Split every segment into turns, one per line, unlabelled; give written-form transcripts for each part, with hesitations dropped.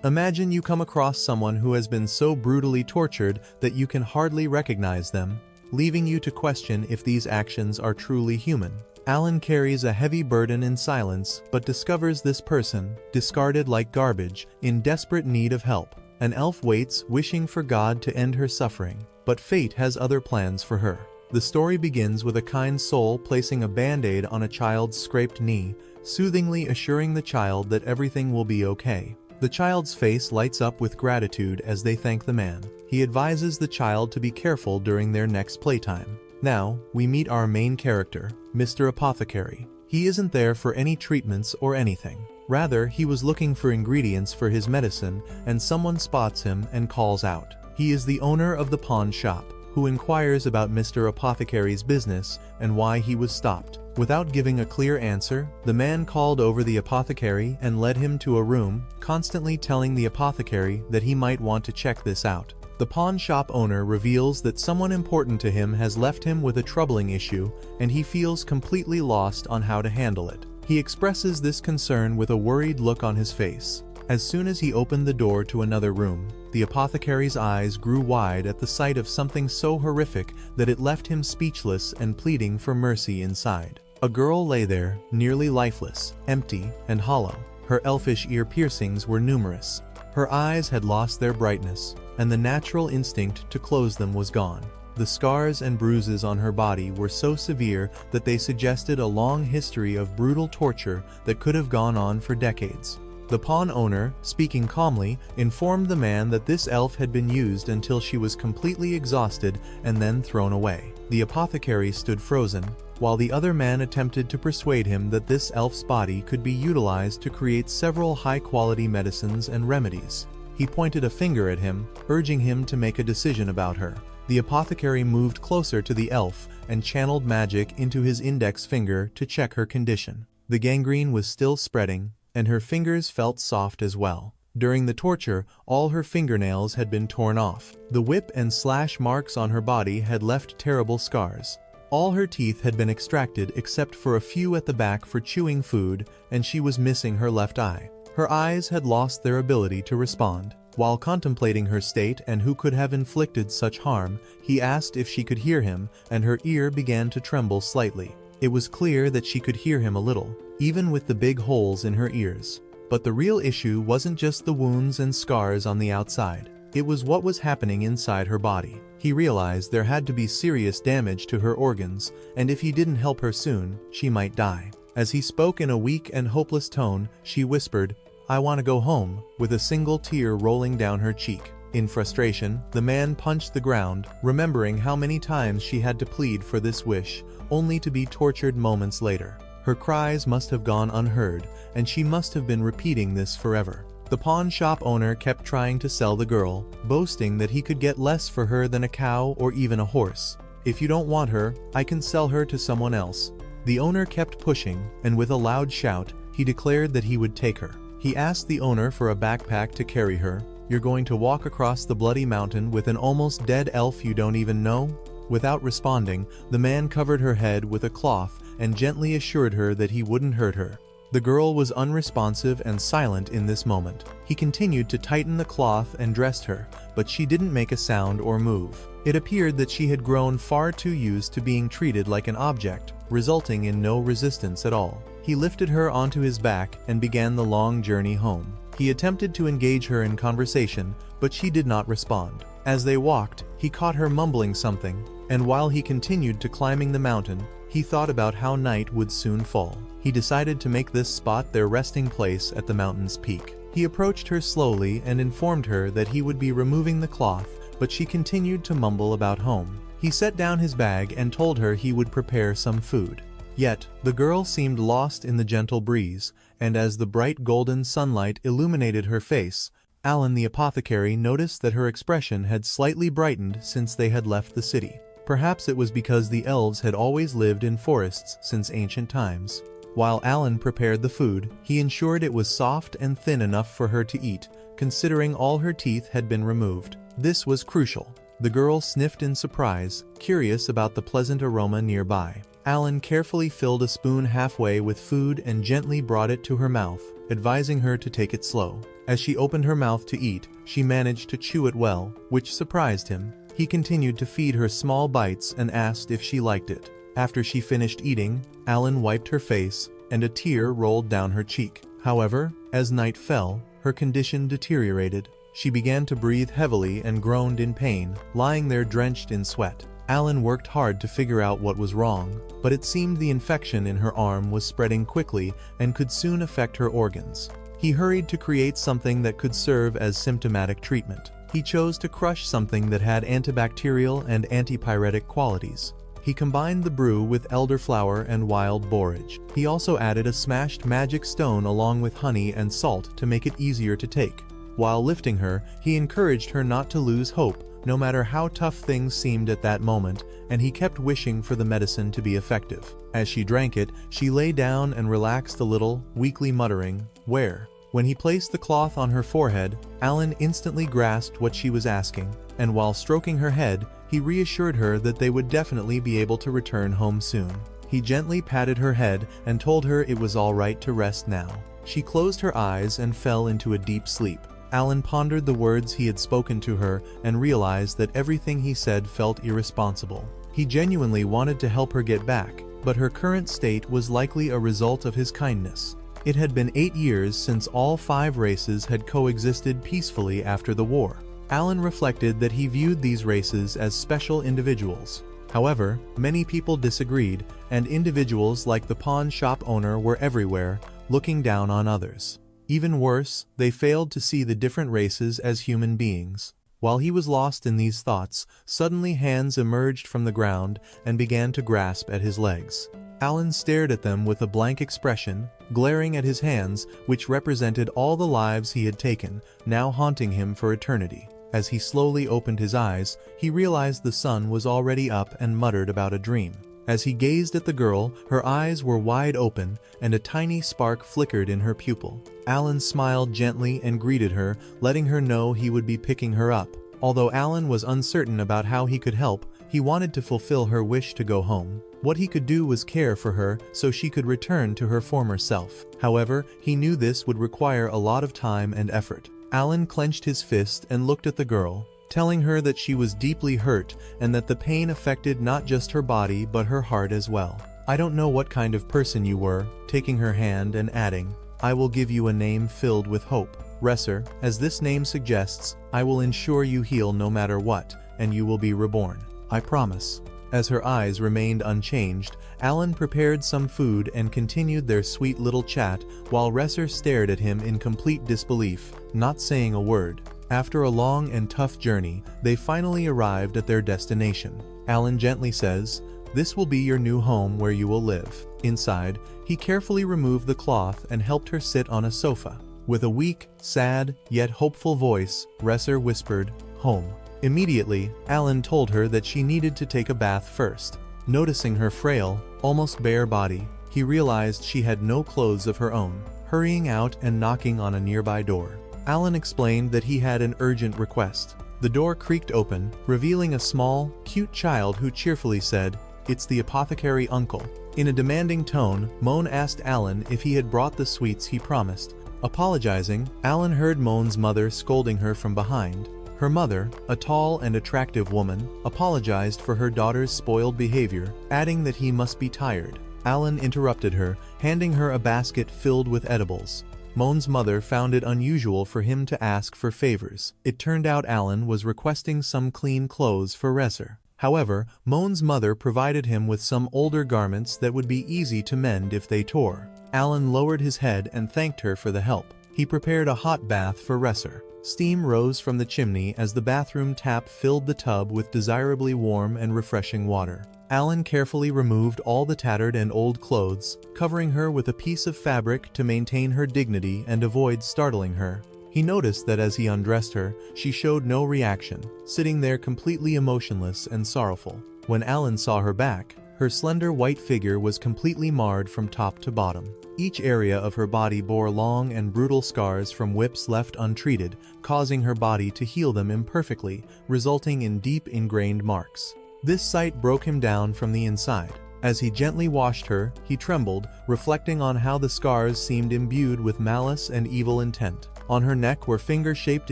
Imagine you come across someone who has been so brutally tortured that you can hardly recognize them, leaving you to question if these actions are truly human. Alan carries a heavy burden in silence but discovers this person, discarded like garbage, in desperate need of help. An elf waits, wishing for God to end her suffering, but fate has other plans for her. The story begins with a kind soul placing a band-aid on a child's scraped knee, soothingly assuring the child that everything will be okay. The child's face lights up with gratitude as they thank the man. He advises the child to be careful during their next playtime. Now, we meet our main character, Mr. Apothecary. He isn't there for any treatments or anything. Rather, he was looking for ingredients for his medicine, and someone spots him and calls out. He is the owner of the pawn shop, who inquires about Mr. Apothecary's business and why he was stopped. Without giving a clear answer, the man called over the apothecary and led him to a room, constantly telling the apothecary that he might want to check this out. The pawn shop owner reveals that someone important to him has left him with a troubling issue, and he feels completely lost on how to handle it. He expresses this concern with a worried look on his face. As soon as he opened the door to another room, the apothecary's eyes grew wide at the sight of something so horrific that it left him speechless and pleading for mercy inside. A girl lay there, nearly lifeless, empty, and hollow. Her elfish ear piercings were numerous. Her eyes had lost their brightness, and the natural instinct to close them was gone. The scars and bruises on her body were so severe that they suggested a long history of brutal torture that could have gone on for decades. The pawn owner, speaking calmly, informed the man that this elf had been used until she was completely exhausted and then thrown away. The apothecary stood frozen, while the other man attempted to persuade him that this elf's body could be utilized to create several high-quality medicines and remedies. He pointed a finger at him, urging him to make a decision about her. The apothecary moved closer to the elf and channeled magic into his index finger to check her condition. The gangrene was still spreading, and her fingers felt soft as well. During the torture, all her fingernails had been torn off. The whip and slash marks on her body had left terrible scars. All her teeth had been extracted except for a few at the back for chewing food, and she was missing her left eye. Her eyes had lost their ability to respond. While contemplating her state and who could have inflicted such harm, he asked if she could hear him, and her ear began to tremble slightly. It was clear that she could hear him a little, even with the big holes in her ears. But the real issue wasn't just the wounds and scars on the outside. It was what was happening inside her body. He realized there had to be serious damage to her organs, and if he didn't help her soon, she might die. As he spoke in a weak and hopeless tone, she whispered, "I want to go home," with a single tear rolling down her cheek. In frustration, the man punched the ground, remembering how many times she had to plead for this wish, only to be tortured moments later. Her cries must have gone unheard, and she must have been repeating this forever. The pawn shop owner kept trying to sell the girl, boasting that he could get less for her than a cow or even a horse. "If you don't want her, I can sell her to someone else." The owner kept pushing, and with a loud shout, he declared that he would take her. He asked the owner for a backpack to carry her. "You're going to walk across the bloody mountain with an almost dead elf you don't even know?" Without responding, the man covered her head with a cloth and gently assured her that he wouldn't hurt her. The girl was unresponsive and silent in this moment. He continued to tighten the cloth and dressed her, but she didn't make a sound or move. It appeared that she had grown far too used to being treated like an object, resulting in no resistance at all. He lifted her onto his back and began the long journey home. He attempted to engage her in conversation, but she did not respond. As they walked, he caught her mumbling something, and while he continued to climbing the mountain, he thought about how night would soon fall. He decided to make this spot their resting place at the mountain's peak. He approached her slowly and informed her that he would be removing the cloth, but she continued to mumble about home. He set down his bag and told her he would prepare some food. Yet, the girl seemed lost in the gentle breeze, and as the bright golden sunlight illuminated her face, Alan the apothecary noticed that her expression had slightly brightened since they had left the city. Perhaps it was because the elves had always lived in forests since ancient times. While Alan prepared the food, he ensured it was soft and thin enough for her to eat, considering all her teeth had been removed. This was crucial. The girl sniffed in surprise, curious about the pleasant aroma nearby. Alan carefully filled a spoon halfway with food and gently brought it to her mouth, advising her to take it slow. As she opened her mouth to eat, she managed to chew it well, which surprised him. He continued to feed her small bites and asked if she liked it. After she finished eating, Alan wiped her face, and a tear rolled down her cheek. However, as night fell, her condition deteriorated. She began to breathe heavily and groaned in pain, lying there drenched in sweat. Alan worked hard to figure out what was wrong, but it seemed the infection in her arm was spreading quickly and could soon affect her organs. He hurried to create something that could serve as symptomatic treatment. He chose to crush something that had antibacterial and antipyretic qualities. He combined the brew with elderflower and wild borage. He also added a smashed magic stone along with honey and salt to make it easier to take. While lifting her, he encouraged her not to lose hope, no matter how tough things seemed at that moment, and he kept wishing for the medicine to be effective. As she drank it, she lay down and relaxed a little, weakly muttering, "Where?" When he placed the cloth on her forehead, Alan instantly grasped what she was asking, and while stroking her head, he reassured her that they would definitely be able to return home soon. He gently patted her head and told her it was all right to rest now. She closed her eyes and fell into a deep sleep. Alan pondered the words he had spoken to her and realized that everything he said felt irresponsible. He genuinely wanted to help her get back, but her current state was likely a result of his kindness. It had been 8 years since all 5 races had coexisted peacefully after the war. Alan reflected that he viewed these races as special individuals. However, many people disagreed, and individuals like the pawn shop owner were everywhere, looking down on others. Even worse, they failed to see the different races as human beings. While he was lost in these thoughts, suddenly hands emerged from the ground and began to grasp at his legs. Alan stared at them with a blank expression, glaring at his hands, which represented all the lives he had taken, now haunting him for eternity. As he slowly opened his eyes, he realized the sun was already up and muttered about a dream. As he gazed at the girl, her eyes were wide open, and a tiny spark flickered in her pupil. Alan smiled gently and greeted her, letting her know he would be picking her up. Although Alan was uncertain about how he could help, he wanted to fulfill her wish to go home. What he could do was care for her so she could return to her former self. However, he knew this would require a lot of time and effort. Alan clenched his fist and looked at the girl, telling her that she was deeply hurt and that the pain affected not just her body but her heart as well. "I don't know what kind of person you were," taking her hand and adding, "I will give you a name filled with hope. Resser, as this name suggests, I will ensure you heal no matter what, and you will be reborn. I promise." As her eyes remained unchanged, Alan prepared some food and continued their sweet little chat while Resser stared at him in complete disbelief, not saying a word. After a long and tough journey, they finally arrived at their destination. Alan gently says, "This will be your new home where you will live." Inside, he carefully removed the cloth and helped her sit on a sofa. With a weak, sad, yet hopeful voice, Resser whispered, "Home." Immediately, Alan told her that she needed to take a bath first. Noticing her frail, almost bare body, he realized she had no clothes of her own. Hurrying out and knocking on a nearby door, Alan explained that he had an urgent request. The door creaked open, revealing a small, cute child who cheerfully said, "It's the apothecary uncle." In a demanding tone, Moan asked Alan if he had brought the sweets he promised. Apologizing, Alan heard Moan's mother scolding her from behind. Her mother, a tall and attractive woman, apologized for her daughter's spoiled behavior, adding that he must be tired. Alan interrupted her, handing her a basket filled with edibles. Moan's mother found it unusual for him to ask for favors. It turned out Alan was requesting some clean clothes for Resser. However, Moan's mother provided him with some older garments that would be easy to mend if they tore. Alan lowered his head and thanked her for the help. He prepared a hot bath for Resser. Steam rose from the chimney as the bathroom tap filled the tub with desirably warm and refreshing water. Alan carefully removed all the tattered and old clothes, covering her with a piece of fabric to maintain her dignity and avoid startling her. He noticed that as he undressed her, she showed no reaction, sitting there completely emotionless and sorrowful. When Alan saw her back, her slender white figure was completely marred from top to bottom. Each area of her body bore long and brutal scars from whips left untreated, causing her body to heal them imperfectly, resulting in deep ingrained marks. This sight broke him down from the inside. As he gently washed her, he trembled, reflecting on how the scars seemed imbued with malice and evil intent. On her neck were finger-shaped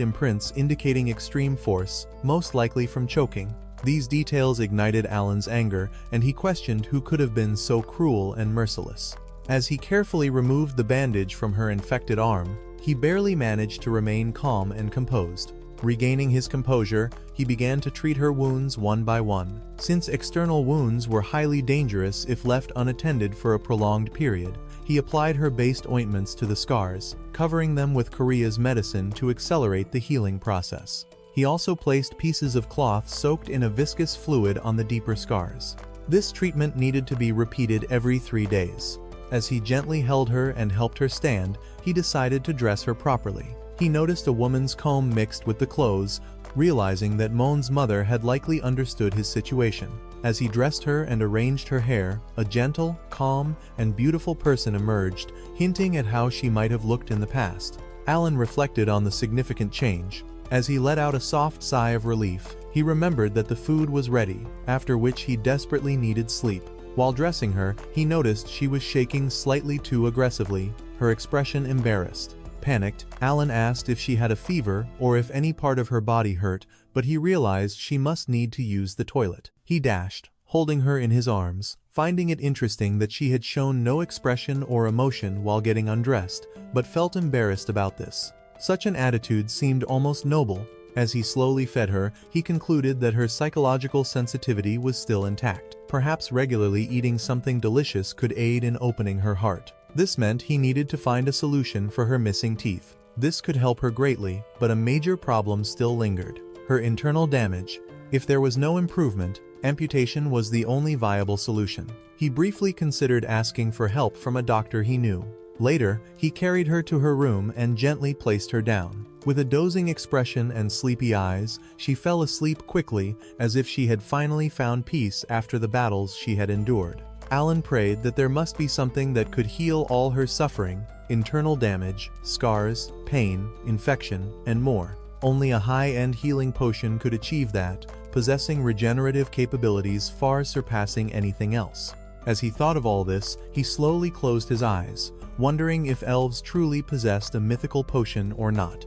imprints indicating extreme force, most likely from choking. These details ignited Alan's anger, and he questioned who could have been so cruel and merciless. As he carefully removed the bandage from her infected arm, he barely managed to remain calm and composed. Regaining his composure, he began to treat her wounds one by one. Since external wounds were highly dangerous if left unattended for a prolonged period, he applied herb-based ointments to the scars, covering them with Korea's medicine to accelerate the healing process. He also placed pieces of cloth soaked in a viscous fluid on the deeper scars. This treatment needed to be repeated every 3 days. As he gently held her and helped her stand, he decided to dress her properly. He noticed a woman's comb mixed with the clothes, realizing that Moon's mother had likely understood his situation. As he dressed her and arranged her hair, a gentle, calm, and beautiful person emerged, hinting at how she might have looked in the past. Alan reflected on the significant change. As he let out a soft sigh of relief, he remembered that the food was ready, after which he desperately needed sleep. While dressing her, he noticed she was shaking slightly too aggressively, her expression embarrassed. Panicked, Alan asked if she had a fever or if any part of her body hurt, but he realized she must need to use the toilet. He dashed, holding her in his arms, finding it interesting that she had shown no expression or emotion while getting undressed, but felt embarrassed about this. Such an attitude seemed almost noble. As he slowly fed her, he concluded that her psychological sensitivity was still intact. Perhaps regularly eating something delicious could aid in opening her heart. This meant he needed to find a solution for her missing teeth. This could help her greatly, but a major problem still lingered: her internal damage. If there was no improvement, amputation was the only viable solution. He briefly considered asking for help from a doctor he knew. Later, he carried her to her room and gently placed her down. With a dozing expression and sleepy eyes, she fell asleep quickly, as if she had finally found peace after the battles she had endured. Alan prayed that there must be something that could heal all her suffering, internal damage, scars, pain, infection, and more. Only a high-end healing potion could achieve that, possessing regenerative capabilities far surpassing anything else. As he thought of all this, he slowly closed his eyes, wondering if elves truly possessed a mythical potion or not.